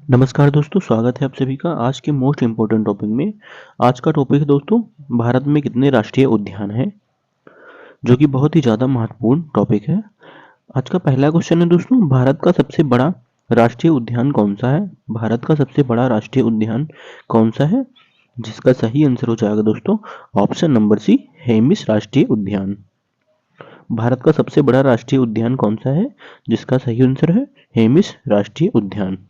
नमस्कार दोस्तों, स्वागत है आप सभी का आज के मोस्ट इम्पोर्टेंट टॉपिक में। आज का टॉपिक है दोस्तों, भारत में कितने राष्ट्रीय उद्यान हैं, जो कि बहुत ही ज़्यादा महत्वपूर्ण टॉपिक है। आज का पहला क्वेश्चन है दोस्तों, भारत का सबसे बड़ा राष्ट्रीय उद्यान कौन सा है? भारत का सबसे बड़ा राष्ट्रीय उद्यान कौन सा है? जिसका सही आंसर हो जाएगा दोस्तों ऑप्शन नंबर सी, हेमिस राष्ट्रीय उद्यान। भारत का सबसे बड़ा राष्ट्रीय उद्यान कौन सा है? जिसका सही आंसर है हेमिस राष्ट्रीय उद्यान।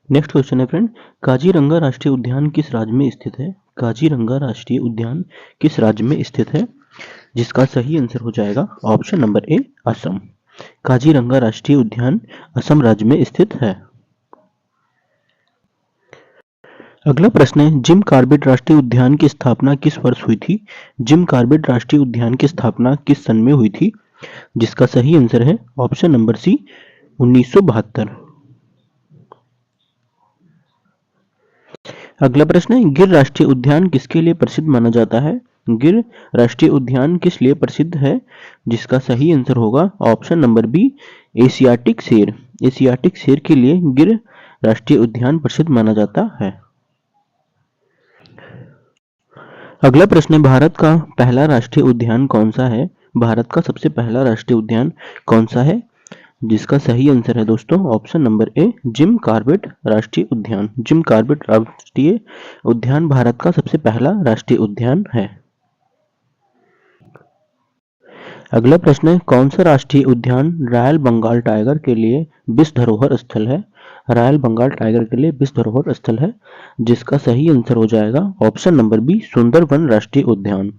नेक्स्ट क्वेश्चन है फ्रेंड, काजीरंगा राष्ट्रीय उद्यान किस राज्य में स्थित है? काजीरंगा राष्ट्रीय उद्यान किस राज्य में स्थित है? जिसका सही आंसर हो जाएगा ऑप्शन नंबर ए, असम। काजीरंगा राष्ट्रीय उद्यान असम राज्य में स्थित है। अगला प्रश्न है, जिम कॉर्बेट राष्ट्रीय उद्यान की स्थापना किस वर्ष हुई थी? जिम कॉर्बेट राष्ट्रीय उद्यान की स्थापना किस सन में हुई थी? जिसका सही आंसर है ऑप्शन नंबर सी, 1972। अगला प्रश्न है, गिर राष्ट्रीय उद्यान किसके लिए प्रसिद्ध माना जाता है? गिर राष्ट्रीय उद्यान किस लिए प्रसिद्ध है? जिसका सही आंसर होगा ऑप्शन नंबर बी, एशियाटिक शेर। एशियाटिक शेर के लिए गिर राष्ट्रीय उद्यान प्रसिद्ध माना जाता है। अगला प्रश्न है, भारत का पहला राष्ट्रीय उद्यान कौन सा है? भारत का सबसे पहला राष्ट्रीय उद्यान कौन सा है? जिसका सही आंसर है दोस्तों ऑप्शन नंबर ए, जिम कॉर्बेट राष्ट्रीय उद्यान। जिम कॉर्बेट राष्ट्रीय उद्यान भारत का सबसे पहला राष्ट्रीय उद्यान है। अगला प्रश्न है, कौन सा राष्ट्रीय उद्यान रॉयल बंगाल टाइगर के लिए विश्व धरोहर स्थल है? रॉयल बंगाल टाइगर के लिए विश्व धरोहर स्थल है। जिसका सही आंसर हो जाएगा ऑप्शन नंबर बी, सुंदरवन राष्ट्रीय उद्यान।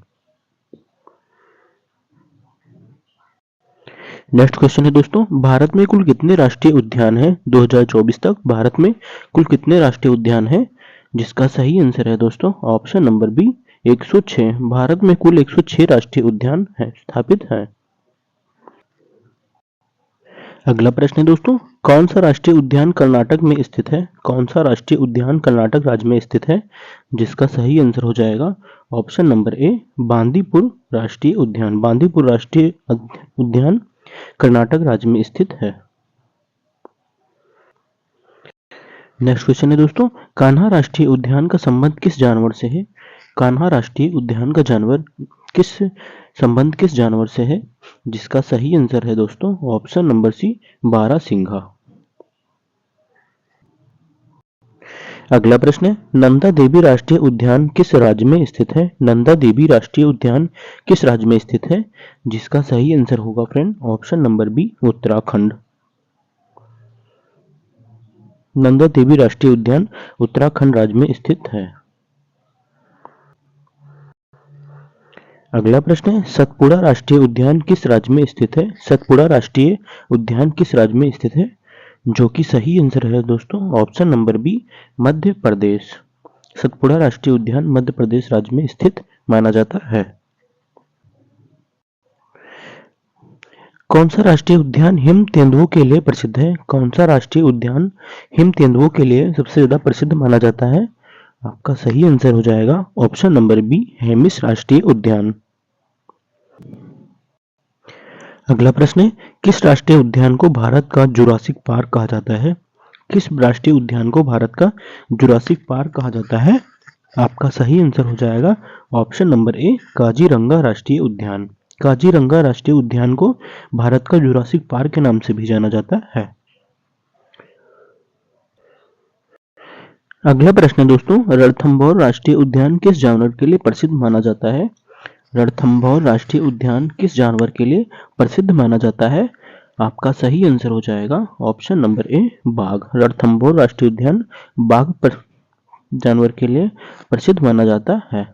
नेक्स्ट क्वेश्चन है दोस्तों, भारत में कुल कितने राष्ट्रीय उद्यान हैं 2024 तक? भारत में कुल कितने राष्ट्रीय उद्यान हैं? जिसका सही आंसर है दोस्तों ऑप्शन नंबर बी, 106। भारत में कुल 106 राष्ट्रीय उद्यान है स्थापित हैं। अगला प्रश्न है दोस्तों, कौन सा राष्ट्रीय उद्यान कर्नाटक में स्थित है? कौन सा राष्ट्रीय उद्यान कर्नाटक राज्य में स्थित है? जिसका सही आंसर हो जाएगा ऑप्शन नंबर ए, बांदीपुर राष्ट्रीय उद्यान। बांदीपुर राष्ट्रीय उद्यान कर्नाटक राज्य में स्थित है। नेक्स्ट क्वेश्चन है दोस्तों, कान्हा राष्ट्रीय उद्यान का संबंध किस जानवर से है? कान्हा राष्ट्रीय उद्यान का संबंध किस जानवर से है? जिसका सही आंसर है दोस्तों ऑप्शन नंबर सी, बारहसिंघा। अगला प्रश्न है, नंदा देवी राष्ट्रीय उद्यान किस राज्य में स्थित है? नंदा देवी राष्ट्रीय उद्यान किस राज्य में स्थित है? जिसका सही आंसर होगा friend option number B, Uttarakhand. Nanda Devi राष्ट्रीय उद्यान उत्तराखंड राज्य में स्थित है। अगला प्रश्न है, सतपुड़ा राष्ट्रीय उद्यान किस राज्य में स्थित है? सतपुड़ा राष्ट्रीय उद्यान किस राज्य में स्थित है? जो कि सही आंसर है दोस्तों option number B, Madhya Pradesh. Satpura राष्ट्रीय उद्यान मध्य प्रदेश राज्य में स्थित माना जाता है। कौन सा राष्ट्रीय उद्यान हिम तेंदुओं के लिए प्रसिद्ध है? कौन सा राष्ट्रीय उद्यान हिम तेंदुओं के लिए सबसे ज्यादा प्रसिद्ध माना जाता है? आपका सही आंसर हो जाएगा ऑप्शन नंबर बी, हेमिस राष्ट्रीय उद्यान। अगला प्रश्न है, किस राष्ट्रीय उद्यान को भारत का जुरासिक पार्क कहा जाता है? किस राष्ट्रीय उद्यान को भारत का जुरासिक पार्क कहा जाता है? आपका सही आंसर हो जाएगा ऑप्शन नंबर ए, काजीरंगा राष्ट्रीय उद्यान। काजीरंगा राष्ट्रीय उद्यान को भारत का जुरासिक पार्क के नाम से भी जाना जाता है। अगला प्रश्न है दोस्तों, रणथंभौर राष्ट्रीय उद्यान किस जानवर के लिए प्रसिद्ध माना जाता है? रणथंभौर राष्ट्रीय उद्यान किस जानवर के लिए प्रसिद्ध माना जाता है? आपका सही आंसर हो जाएगा ऑप्शन नंबर ए, बाघ। रणथंभौर राष्ट्रीय उद्यान बाघ जानवर के लिए प्रसिद्ध माना जाता है।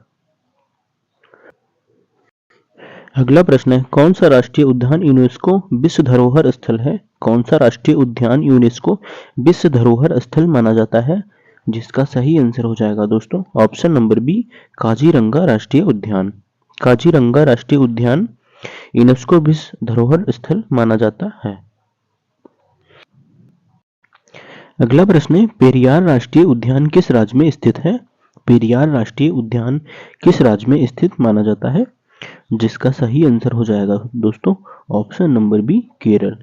अगला प्रश्न है, कौन सा राष्ट्रीय उद्यान यूनेस्को विश्व धरोहर स्थल है? कौन सा राष्ट्रीय उद्यान यूनेस्को विश्व धरोहर स्थल माना जाता है? जिसका सही आंसर हो जाएगा दोस्तों ऑप्शन नंबर बी, काजीरंगा राष्ट्रीय उद्यान। काजीरंगा राष्ट्रीय उद्यान यूनेस्को विश्व धरोहर स्थल माना जाता है। अगला प्रश्न है, पेरियार राष्ट्रीय उद्यान किस राज्य में स्थित है? पेरियार राष्ट्रीय उद्यान किस राज्य में स्थित माना जाता है? जिसका सही आंसर हो जाएगा दोस्तों option number B, Kerala.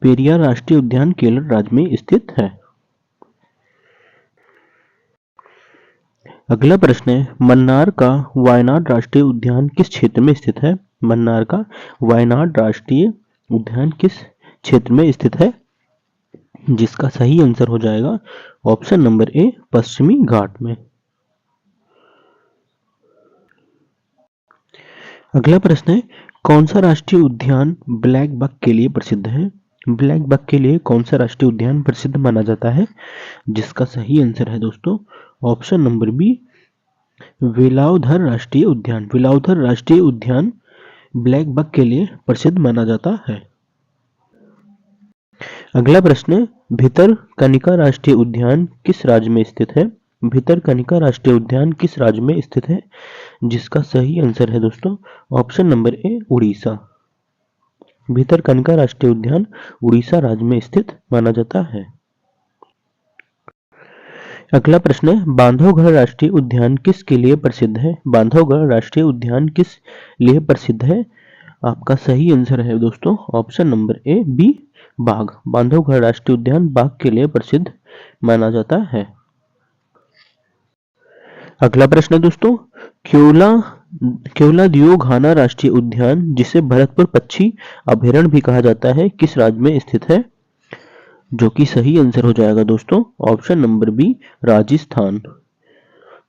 Periyar राष्ट्रीय उद्यान केरल राज्य में स्थित है। अगला प्रश्न है, मन्नार का वायनाड राष्ट्रीय उद्यान किस क्षेत्र में स्थित है? मन्नार का वायनाड राष्ट्रीय उद्यान किस क्षेत्र में स्थित है? जिसका सही आंसर हो जाएगा ऑप्शन नंबर ए, पश्चिमी घाट में। अगला प्रश्न है, कौन सा राष्ट्रीय उद्यान ब्लैक बक के लिए प्रसिद्ध है? ब्लैक बक के लिए कौन सा राष्ट्रीय उद्यान प्रसिद्ध माना जाता है? जिसका सही आंसर है दोस्तों ऑप्शन नंबर बी, वेलावधर राष्ट्रीय उद्यान। वेलावधर राष्ट्रीय उद्यान ब्लैक बक के लिए प्रसिद्ध माना जाता है। अगला प्रश्न, भितरकनिका राष्ट्रीय उद्यान किस राज्य में स्थित है? भितरकनिका राष्ट्रीय उद्यान किस राज्य में स्थित है? जिसका सही आंसर है दोस्तों ऑप्शन नंबर ए, उड़ीसा। भितरकनिका राष्ट्रीय उद्यान उड़ीसा राज्य में स्थित माना जाता है। अगला प्रश्न है, बांधवगढ़ राष्ट्रीय उद्यान किसके लिए प्रसिद्ध है? बांधवगढ़ राष्ट्रीय उद्यान किस लिए प्रसिद्ध है? आपका सही आंसर है दोस्तों ऑप्शन नंबर ए, बी, बाघ। बांधवगढ़ राष्ट्रीय उद्यान बाघ के लिए प्रसिद्ध माना जाता है। अगला प्रश्न है दोस्तों, केवलादियो-घाना राष्ट्रीय उद्यान जिसे भरतपुर पक्षी अभयारण्य भी कहा जाता है किस राज्य में स्थित है? जो कि सही आंसर हो जाएगा दोस्तों ऑप्शन नंबर बी, राजस्थान।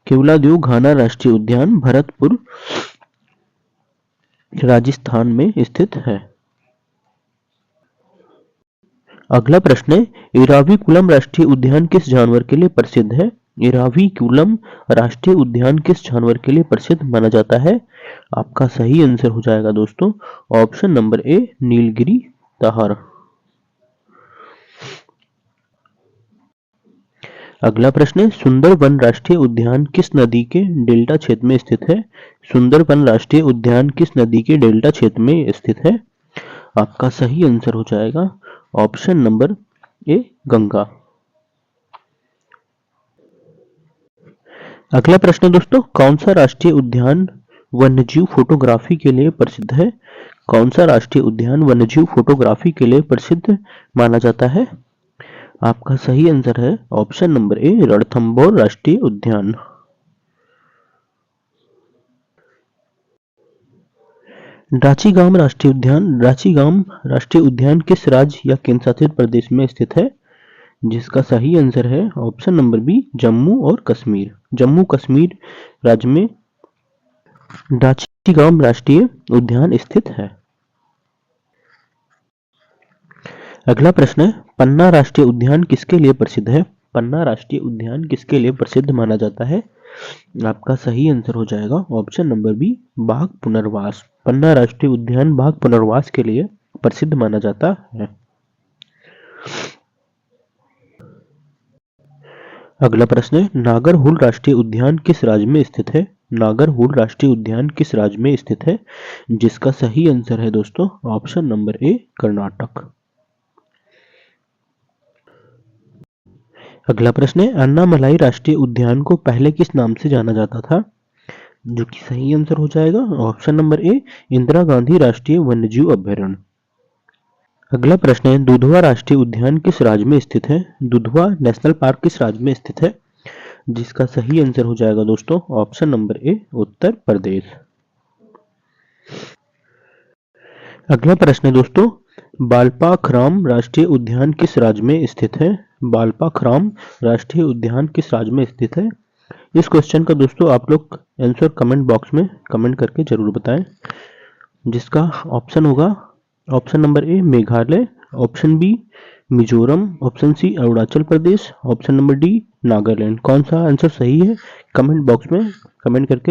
केवलादियो-घाना राष्ट्रीय उद्यान भरतपुर राजस्थान में स्थित है। अगला प्रश्न है, एराविकुलम राष्ट्रीय उद्यान किस जानवर के लिए प्रसिद्ध है? एराविकुलम राष्ट्रीय उद्यान किस जानवर के लिए प्रसिद्ध माना जाता है? आपका सही आंसर हो जाएगा दोस्तों option number A, Nilgiri tahr. अगला प्रश्न है, सुंदरवन राष्ट्रीय उद्यान किस नदी के डेल्टा क्षेत्र में स्थित है? सुंदरवन राष्ट्रीय उद्यान किस नदी के डेल्टा क्षेत्र में स्थित है? आपका सही आंसर हो जाएगा ऑप्शन नंबर ए, गंगा। अगला प्रश्न दोस्तों, कौन सा राष्ट्रीय उद्यान वन्यजीव फोटोग्राफी के लिए प्रसिद्ध है? कौन सा राष्ट्रीय उद्यान वन्यजीव फोटोग्राफी के लिए प्रसिद्ध माना जाता है? आपका सही आंसर है ऑप्शन नंबर ए, रणथंभौर राष्ट्रीय उद्यान। रांची-गाम राष्ट्रीय उद्यान रांची-गाम राष्ट्रीय उद्यान किस राज्य या केंद्र शासित प्रदेश में स्थित है? जिसका सही आंसर है ऑप्शन नंबर बी, जम्मू और कश्मीर। जम्मू कश्मीर राज्य में रांची-गाम राष्ट्रीय उद्यान स्थित है। अगला प्रश्न है, पन्ना राष्ट्रीय उद्यान किसके लिए प्रसिद्ध है? पन्ना राष्ट्रीय उद्यान किसके लिए प्रसिद्ध माना जाता है? आपका सही आंसर हो जाएगा ऑप्शन नंबर बी, बाघ पुनर्वास। पन्ना राष्ट्रीय उद्यान बाघ पुनर्वास के लिए प्रसिद्ध माना जाता है। अगला प्रश्न है, नागरहोल राष्ट्रीय उद्यान किस राज्य में स्थित है? नागरहोल राष्ट्रीय उद्यान किस राज्य में स्थित है? जिसका सही आंसर है दोस्तों ऑप्शन नंबर ए, कर्नाटक। अगला प्रश्न है, अन्नामलाई राष्ट्रीय उद्यान को पहले किस नाम से जाना जाता था? जो कि सही आंसर हो जाएगा ऑप्शन नंबर ए, इंदिरा गांधी राष्ट्रीय वन्यजीव अभयारण्य। अगला प्रश्न है, दुधवा राष्ट्रीय उद्यान किस राज्य में स्थित है? दुधवा नेशनल पार्क किस राज्य में स्थित है? जिसका सही आंसर हो जाएगा दोस्तों ऑप्शन नंबर ए, उत्तर प्रदेश। अगला प्रश्न है दोस्तों, बालपाखराम राष्ट्रीय उद्यान किस राज्य में स्थित है? बालपाखराम राष्ट्रीय उद्यान किस राज्य में स्थित है? इस क्वेश्चन का दोस्तों आप लोग आंसर कमेंट बॉक्स में कमेंट करके जरूर बताएं। जिसका ऑप्शन होगा option number A, Meghalaya, option B, Mizoram, option C, Arunachal Pradesh, option number D, Nagaland. कौन सा आंसर सही है कमेंट बॉक्स में कमेंट करके